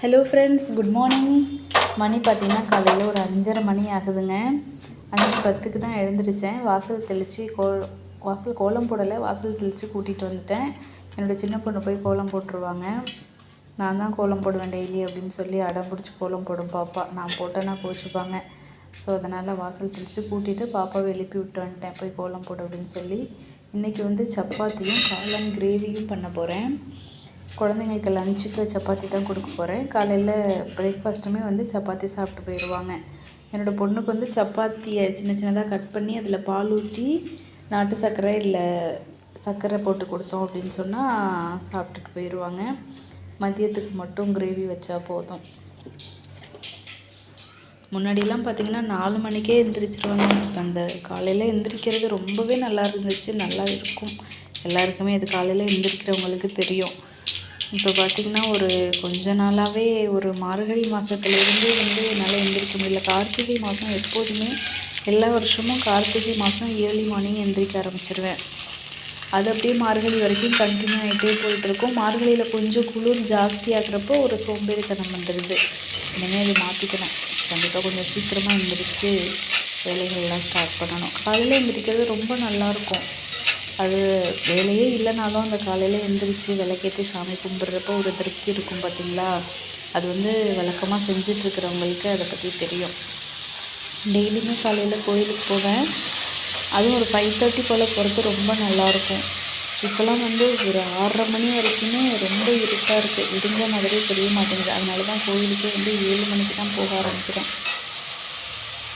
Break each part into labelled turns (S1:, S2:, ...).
S1: Hello friends, good morning. மணி பார்த்திங்கன்னா காலையில் ஒரு 5:30 மணி ஆகுதுங்க. 5:10க்கு தான் எழுந்திரிச்சேன். வாசல் தெளித்து வாசல் கோலம் போடலை, வாசல் தெளித்து கூட்டிகிட்டு வந்துட்டேன். என்னோடய சின்ன பொண்ணு போய் கோலம் போட்டுருவாங்க. நான் தான் கோலம் போடுவேன் டெய்லி அப்படின்னு சொல்லி அடம் பிடிச்சி கோலம் போடும் பாப்பா. நான் போட்டேன்னா கோச்சிப்பாங்க. ஸோ அதனால் வாசல் தெளித்து கூட்டிகிட்டு பாப்பாவை எழுப்பி விட்டு வந்துட்டேன், போய் கோலம் போடு அப்படின்னு சொல்லி. இன்றைக்கி சப்பாத்தியும் காளான் கிரேவியும் பண்ண போகிறேன். குழந்தைங்களுக்கு லஞ்சுக்கு சப்பாத்தி தான் கொடுக்க போகிறேன். காலையில் பிரேக்ஃபாஸ்ட்டுமே சப்பாத்தி சாப்பிட்டு போயிடுவாங்க. என்னோடய பொண்ணுக்கு சப்பாத்தியை சின்ன சின்னதாக கட் பண்ணி அதில் பால் ஊற்றி நாட்டு சர்க்கரை இல்லை சர்க்கரை போட்டு கொடுத்தோம் அப்படின்னு சொன்னால் சாப்பிட்டுட்டு போயிடுவாங்க. மதியத்துக்கு மட்டும் கிரேவி வச்சா போதும். முன்னாடிலாம் பார்த்திங்கன்னா 4 மணிக்கே எந்திரிச்சிருவாங்க. அந்த காலையில் எந்திரிக்கிறது ரொம்பவே நல்லா இருந்துச்சு, நல்லா இருக்கும். எல்லாருக்குமே இது காலையில் எந்திரிக்கிறவங்களுக்கு தெரியும். இப்போ பார்த்திங்கன்னா ஒரு கொஞ்ச நாளாகவே ஒரு மார்கழி மாதத்துலேருந்து என்னால் எந்திரிக்க முடியல. கார்த்திகை மாதம் எப்போதுமே எல்லா வருஷமும் கார்த்திகை மாதம் ஏர்லி மார்னிங் எந்திரிக்க ஆரம்பிச்சிருவேன். அது அப்படியே மார்கழி வரைக்கும் கண்டினியூ ஆகிட்டே போயிட்டுருக்கும். மார்கழியில் கொஞ்சம் குளிர் ஜாஸ்தியாகிறப்போ ஒரு சோம்பேறித்தனம் வந்துடுது. இனிமேல் அது மாற்றிக்கணும். கண்டிப்பாக கொஞ்சம் சீக்கிரமாக எந்திரிச்சு வேலைகள்லாம் ஸ்டார்ட் பண்ணணும். காலையில் எந்திரிக்கிறது ரொம்ப நல்லாயிருக்கும். அது வேலையே இல்லைனாலும் அந்த காலையில் எந்திரிச்சு விளக்கேற்றி சாமி கும்பிட்றப்போ ஒரு திருப்தி இருக்கும் பார்த்திங்களா. அது வழக்கமாக செஞ்சிட்ருக்கிறவங்களுக்கு அதை பற்றி தெரியும். டெய்லியுமே காலையில் கோயிலுக்கு போவேன். அதுவும் ஒரு 5:30 போல் போகிறது ரொம்ப நல்லாயிருக்கும். இப்போலாம் ஒரு 6:30 மணி வரைக்குமே ரொம்ப இருட்டாக இருக்குது. விடிஞ்ச மாதிரியே தெரிய மாட்டேங்குது. அதனால தான் கோயிலுக்கே 7 மணிக்கு தான் போக ஆரம்பிக்கிறேன்.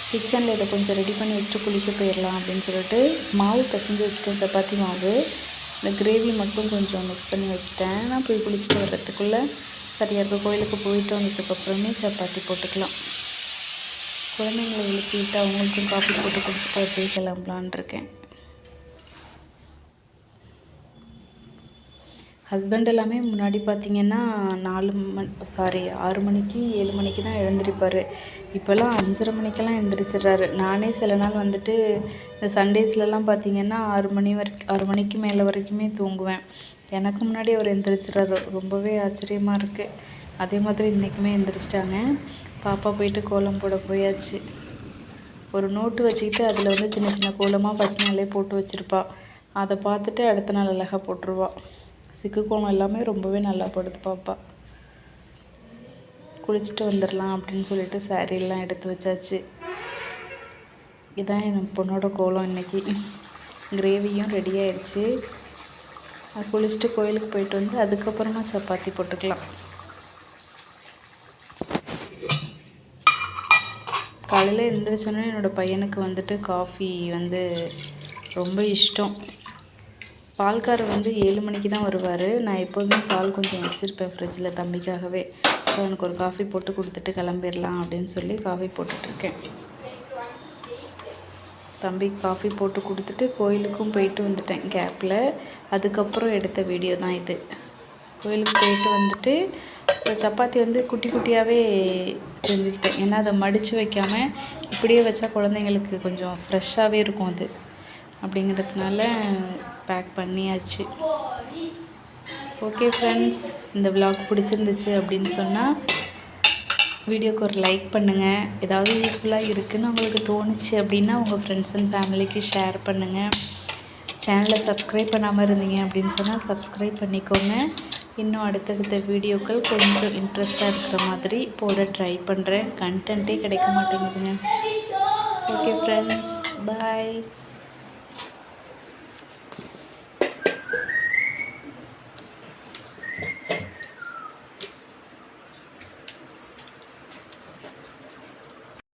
S1: கிச்சனில் இதை கொஞ்சம் ரெடி பண்ணி வச்சுட்டு குளிக்க போயிடலாம் அப்படின்னு சொல்லிட்டு மாவு பிசைஞ்சு வச்சுட்டேன், சப்பாத்தி மாவு. இந்த கிரேவி மட்டும் கொஞ்சம் மிக்ஸ் பண்ணி வச்சுட்டேன். நான் போய் குளிச்சுட்டு வர்றதுக்குள்ளே சரியாக இருக்கும். கோயிலுக்கு போயிட்டு வந்ததுக்கப்புறமே சப்பாத்தி போட்டுக்கலாம். குழந்தைங்களை எழுப்பிட்டு அவங்களுக்கும் காஃபி போட்டு கொடுத்துட்டு அப்படியே கிளம்பலான் இருக்கேன். ஹஸ்பண்ட் எல்லாமே முன்னாடி பார்த்திங்கன்னா 6 மணிக்கு 7 மணிக்கு தான் எழுந்திரிப்பார். இப்போல்லாம் 5:30 மணிக்கெல்லாம் எழுந்திரிச்சிட்றாரு. நானே சில நாள் இந்த சண்டேஸ்லலாம் பார்த்திங்கன்னா 6 மணிக்கு மேலே வரைக்குமே தூங்குவேன். எனக்கு முன்னாடி அவர் எழுந்திரிச்சிட்றாரு. ரொம்பவே ஆச்சரியமாக இருக்குது. அதே மாதிரி இன்றைக்குமே எழுந்திரிச்சிட்டாங்க. பாப்பா போயிட்டு கோலம் போட போயாச்சு. ஒரு நோட்டு வச்சுக்கிட்டு அதில் சின்ன சின்ன கோலமாக ஃபஸ்ட் நாளே போட்டு வச்சுருப்பா. அதை பார்த்துட்டு அடுத்த நாள் அழகாக போட்டுருவாள். சிக்கு கோலம் எல்லாமே ரொம்பவே நல்லா போடுது பாப்பா. குளிச்சுட்டு வந்துடலாம் அப்படின்னு சொல்லிட்டு சாரீலாம் எடுத்து வச்சாச்சு. இதான் என் பொண்ணோட கோலம். இன்றைக்கி கிரேவியும் ரெடி ஆயிடுச்சு. குளிச்சுட்டு கோயிலுக்கு போயிட்டு அதுக்கப்புறமா சப்பாத்தி போட்டுக்கலாம். காலையில் எழுந்திரிச்சோன்னே என்னோடய பையனுக்கு காஃபி ரொம்ப இஷ்டம். பால்காரர் 7 மணிக்கு தான் வருவார். நான் எப்போதுமே பால் கொஞ்சம் வச்சுருப்பேன் ஃப்ரிட்ஜில் தம்பிக்காகவே. ஸோ அவனுக்கு ஒரு காஃபி போட்டு கொடுத்துட்டு கிளம்பிடலாம் அப்படின்னு சொல்லி காஃபி போட்டுட்ருக்கேன். தம்பிக்கு காஃபி போட்டு கொடுத்துட்டு கோயிலுக்கும் போயிட்டு வந்துட்டேன் கேப்பில். அதுக்கப்புறம் எடுத்த வீடியோ தான் இது. கோயிலுக்கு போயிட்டு சப்பாத்தி குட்டி குட்டியாகவே செஞ்சுக்கிட்டேன். ஏன்னா அதை மடித்து வைக்காமல் இப்படியே வச்சா குழந்தைங்களுக்கு கொஞ்சம் ஃப்ரெஷ்ஷாகவே இருக்கும் அது. அப்படிங்கிறதுனால பேக் பண்ணியாச்சு. ஓகே ஃப்ரெண்ட்ஸ், இந்த விலாக் பிடிச்சிருந்துச்சு அப்படின்னு சொன்னால் வீடியோக்கு ஒரு லைக் பண்ணுங்கள். ஏதாவது யூஸ்ஃபுல்லாக இருக்குதுன்னு உங்களுக்கு தோணுச்சு அப்படின்னா உங்கள் ஃப்ரெண்ட்ஸ் அண்ட் ஃபேமிலிக்கு ஷேர் பண்ணுங்கள். சேனலை சப்ஸ்கிரைப் பண்ணாமல் இருந்தீங்க அப்படின்னு சொன்னால் சப்ஸ்கிரைப் பண்ணிக்கோங்க. இன்னும் அடுத்தடுத்த வீடியோக்கள் கொஞ்சம் இன்ட்ரெஸ்ட்டாக இருக்கிற மாதிரி போட ட்ரை பண்ணுறேன். கண்டென்ட்டே கிடைக்க மாட்டேங்குதுங்க. ஓகே ஃப்ரெண்ட்ஸ், பாய்.